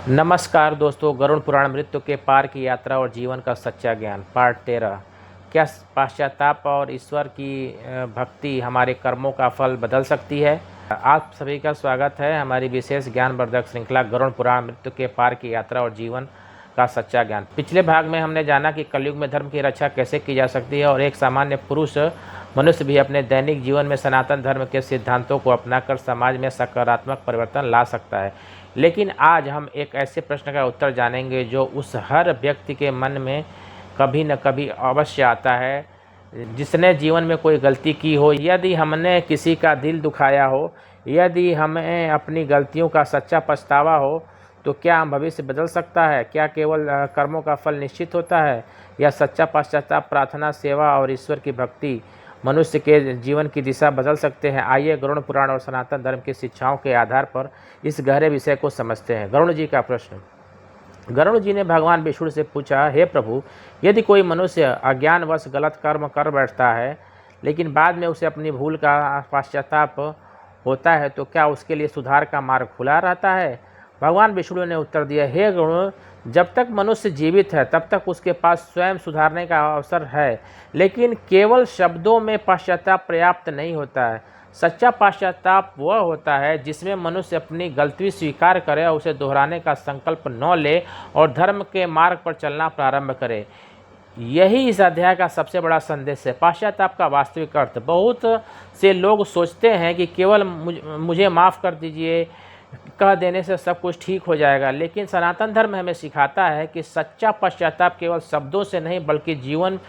नमस्कार दोस्तों, गरुड़ पुराण मृत्यु के पार की यात्रा और जीवन का सच्चा ज्ञान पार्ट 13। क्या पाश्चाताप और ईश्वर की भक्ति हमारे कर्मों का फल बदल सकती है? आप सभी का स्वागत है हमारी विशेष ज्ञानवर्धक श्रृंखला गरुड़ पुराण मृत्यु के पार की यात्रा और जीवन का सच्चा ज्ञान। पिछले भाग में हमने जाना कि कलयुग में धर्म की रक्षा कैसे की जा सकती है और एक सामान्य पुरुष मनुष्य भी अपने दैनिक जीवन में सनातन धर्म के सिद्धांतों को अपनाकर समाज में सकारात्मक परिवर्तन ला सकता है। लेकिन आज हम एक ऐसे प्रश्न का उत्तर जानेंगे जो उस हर व्यक्ति के मन में कभी न कभी अवश्य आता है जिसने जीवन में कोई गलती की हो। यदि हमने किसी का दिल दुखाया हो, यदि हमें अपनी गलतियों का सच्चा पछतावा हो, तो क्या हम भविष्य बदल सकता है? क्या केवल कर्मों का फल निश्चित होता है, या सच्चा पश्चाताप, प्रार्थना, सेवा और ईश्वर की भक्ति मनुष्य के जीवन की दिशा बदल सकते हैं? आइए गरुड़ पुराण और सनातन धर्म की शिक्षाओं के आधार पर इस गहरे विषय को समझते हैं। गरुड़ जी का प्रश्न। गरुड़ जी ने भगवान विष्णु से पूछा, हे प्रभु, यदि कोई मनुष्य अज्ञानवश गलत कर्म कर बैठता है लेकिन बाद में उसे अपनी भूल का पश्चाताप होता है, तो क्या उसके लिए सुधार का मार्ग खुला रहता है? भगवान विष्णु ने उत्तर दिया, हे गरुड़, जब तक मनुष्य जीवित है तब तक उसके पास स्वयं सुधारने का अवसर है, लेकिन केवल शब्दों में पश्चाताप पर्याप्त नहीं होता है। सच्चा पश्चाताप वह होता है जिसमें मनुष्य अपनी गलती स्वीकार करे और उसे दोहराने का संकल्प न ले और धर्म के मार्ग पर चलना प्रारंभ करे। यही इस अध्याय का सबसे बड़ा संदेश है। पश्चाताप का वास्तविक अर्थ। बहुत से लोग सोचते हैं कि केवल मुझे माफ़ कर दीजिए कह देने से सब कुछ ठीक हो जाएगा, लेकिन सनातन धर्म हमें सिखाता है कि सच्चा पश्चाताप केवल शब्दों से नहीं बल्कि जीवन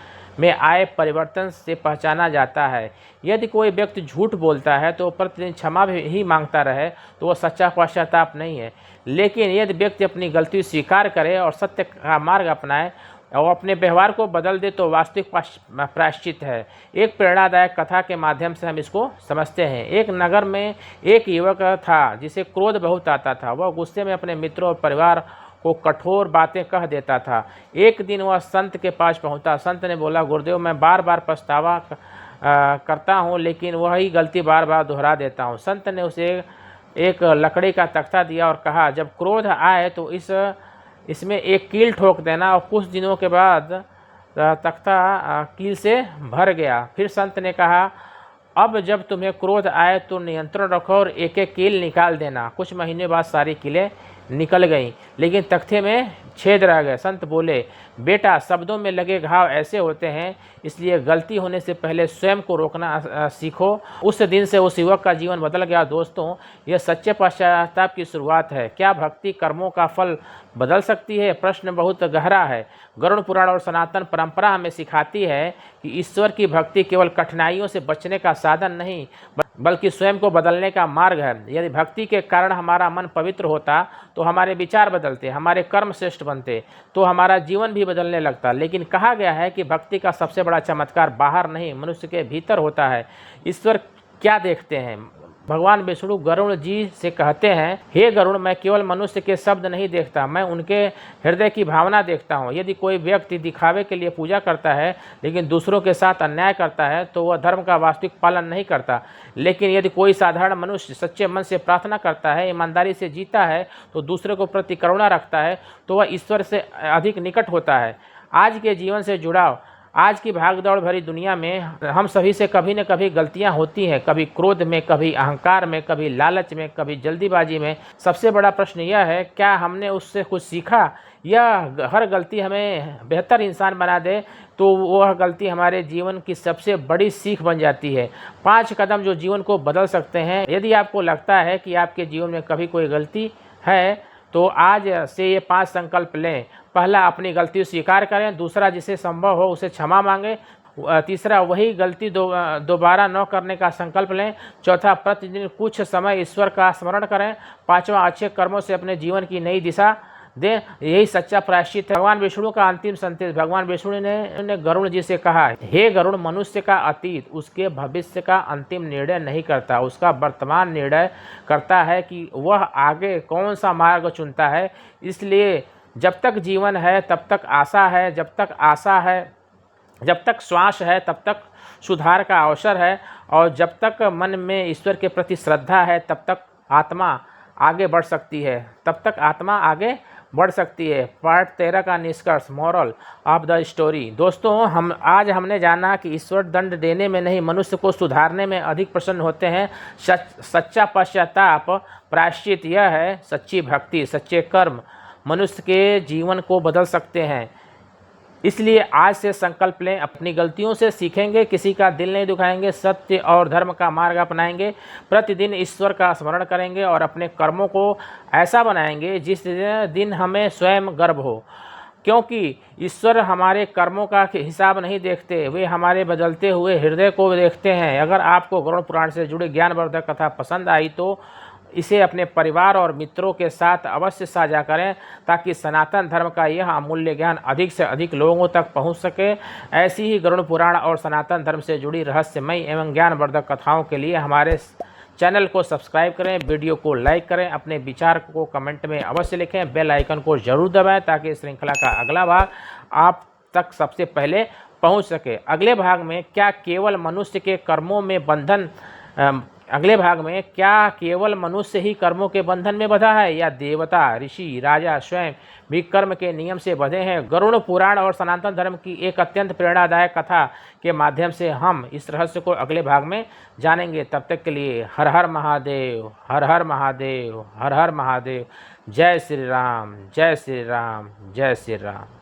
में आए परिवर्तन से पहचाना जाता है। यदि कोई व्यक्ति झूठ बोलता है तो प्रतिदिन क्षमा ही मांगता रहे तो वह सच्चा पश्चाताप नहीं है, लेकिन यदि व्यक्ति अपनी गलती स्वीकार करे और सत्य का मार्ग अपनाए और अपने व्यवहार को बदल दे तो वास्तविक प्रायश्चित है। एक प्रेरणादायक कथा के माध्यम से हम इसको समझते हैं। एक नगर में एक युवक था जिसे क्रोध बहुत आता था। वह गुस्से में अपने मित्रों और परिवार को कठोर बातें कह देता था। एक दिन वह संत के पास पहुंचा। संत ने बोला, गुरुदेव, मैं बार बार पछतावा करता हूं, लेकिन वही गलती बार बार दोहरा देता हूं। संत ने उसे एक लकड़ी का तख्ता दिया और कहा, जब क्रोध आए तो इसमें एक कील ठोक देना। और कुछ दिनों के बाद तख्ता कील से भर गया। फिर संत ने कहा, अब जब तुम्हें क्रोध आए तो नियंत्रण रखो और एक एक कील निकाल देना। कुछ महीने बाद सारी कीलें निकल गईं, लेकिन तख्ते में छेद रह गए। संत बोले, बेटा, शब्दों में लगे घाव ऐसे होते हैं, इसलिए गलती होने से पहले स्वयं को रोकना सीखो। उस दिन से उस युवक का जीवन बदल गया। दोस्तों, यह सच्चे पश्चाताप की शुरुआत है। क्या भक्ति कर्मों का फल बदल सकती है? प्रश्न बहुत गहरा है। गरुड़ पुराण और सनातन परंपरा हमें सिखाती है कि ईश्वर की भक्ति केवल कठिनाइयों से बचने का साधन नहीं बल्कि स्वयं को बदलने का मार्ग है। यदि भक्ति के कारण हमारा मन पवित्र होता तो हमारे विचार बदलते, हमारे कर्म श्रेष्ठ बनते, तो हमारा जीवन भी बदलने लगता। लेकिन कहा गया है कि भक्ति का सबसे बड़ा चमत्कार बाहर नहीं, मनुष्य के भीतर होता है। ईश्वर क्या देखते हैं? भगवान विष्णु गरुड़ जी से कहते हैं, हे गरुड़, मैं केवल मनुष्य के शब्द नहीं देखता, मैं उनके हृदय की भावना देखता हूँ। यदि कोई व्यक्ति दिखावे के लिए पूजा करता है लेकिन दूसरों के साथ अन्याय करता है तो वह धर्म का वास्तविक पालन नहीं करता। लेकिन यदि कोई साधारण मनुष्य सच्चे मन से प्रार्थना करता है, ईमानदारी से जीता है, तो दूसरे को प्रति करुणा रखता है, तो वह ईश्वर से अधिक निकट होता है। आज के जीवन से जुड़ाव। आज की भागदौड़ भरी दुनिया में हम सभी से कभी न कभी गलतियां होती हैं, कभी क्रोध में, कभी अहंकार में, कभी लालच में, कभी जल्दीबाजी में। सबसे बड़ा प्रश्न यह है, क्या हमने उससे कुछ सीखा? यह हर गलती हमें बेहतर इंसान बना दे तो वह गलती हमारे जीवन की सबसे बड़ी सीख बन जाती है। 5 कदम जो जीवन को बदल सकते हैं। यदि आपको लगता है कि आपके जीवन में कभी कोई गलती है तो आज से ये 5 संकल्प लें। पहला, अपनी गलती स्वीकार करें। दूसरा, जिसे संभव हो उसे क्षमा मांगें। तीसरा, वही गलती दोबारा न करने का संकल्प लें। चौथा, प्रतिदिन कुछ समय ईश्वर का स्मरण करें। पांचवा, अच्छे कर्मों से अपने जीवन की नई दिशा दें। यही सच्चा प्रायश्चित है। भगवान विष्णु का अंतिम संदेश। भगवान विष्णु ने गरुड़ जी से कहा, हे गरुड़, मनुष्य का अतीत उसके भविष्य का अंतिम निर्णय नहीं करता, उसका वर्तमान निर्णय करता है कि वह आगे कौन सा मार्ग चुनता है। इसलिए जब तक जीवन है तब तक आशा है, जब तक आशा है, जब तक श्वास है तब तक सुधार का अवसर है, और जब तक मन में ईश्वर के प्रति श्रद्धा है तब तक आत्मा आगे बढ़ सकती है, तब तक आत्मा आगे बढ़ सकती है। पार्ट 13 का निष्कर्ष, मॉरल ऑफ द स्टोरी। दोस्तों, हमने जाना कि ईश्वर दंड देने में नहीं, मनुष्य को सुधारने में अधिक प्रसन्न होते हैं। सच्चा पश्चाताप, प्रायश्चित यह है, सच्ची भक्ति, सच्चे कर्म मनुष्य के जीवन को बदल सकते हैं। इसलिए आज से संकल्प लें, अपनी गलतियों से सीखेंगे, किसी का दिल नहीं दुखाएंगे, सत्य और धर्म का मार्ग अपनाएंगे, प्रतिदिन ईश्वर का स्मरण करेंगे और अपने कर्मों को ऐसा बनाएंगे जिस दिन हमें स्वयं गर्व हो। क्योंकि ईश्वर हमारे कर्मों का हिसाब नहीं देखते, वे हमारे बदलते हुए हृदय को देखते हैं। अगर आपको गरुड़ पुराण से जुड़ी ज्ञानवर्धक कथा पसंद आई तो इसे अपने परिवार और मित्रों के साथ अवश्य साझा करें, ताकि सनातन धर्म का यह अमूल्य ज्ञान अधिक से अधिक लोगों तक पहुंच सके। ऐसी ही गरुड़ पुराण और सनातन धर्म से जुड़ी रहस्यमयी एवं ज्ञानवर्धक कथाओं के लिए हमारे चैनल को सब्सक्राइब करें, वीडियो को लाइक करें, अपने विचार को कमेंट में अवश्य लिखें, बेल आइकन को जरूर दबाएं ताकि इस श्रृंखला का अगला भाग आप तक सबसे पहले पहुंच सके। अगले भाग में क्या केवल मनुष्य के कर्मों में बंधन अगले भाग में क्या केवल मनुष्य ही कर्मों के बंधन में बंधा है, या देवता, ऋषि, राजा स्वयं भी कर्म के नियम से बंधे हैं? गरुड़ पुराण और सनातन धर्म की एक अत्यंत प्रेरणादायक कथा के माध्यम से हम इस रहस्य को अगले भाग में जानेंगे। तब तक के लिए हर हर महादेव, हर हर महादेव, हर हर महादेव। जय श्री राम, जय श्री राम, जय श्री राम।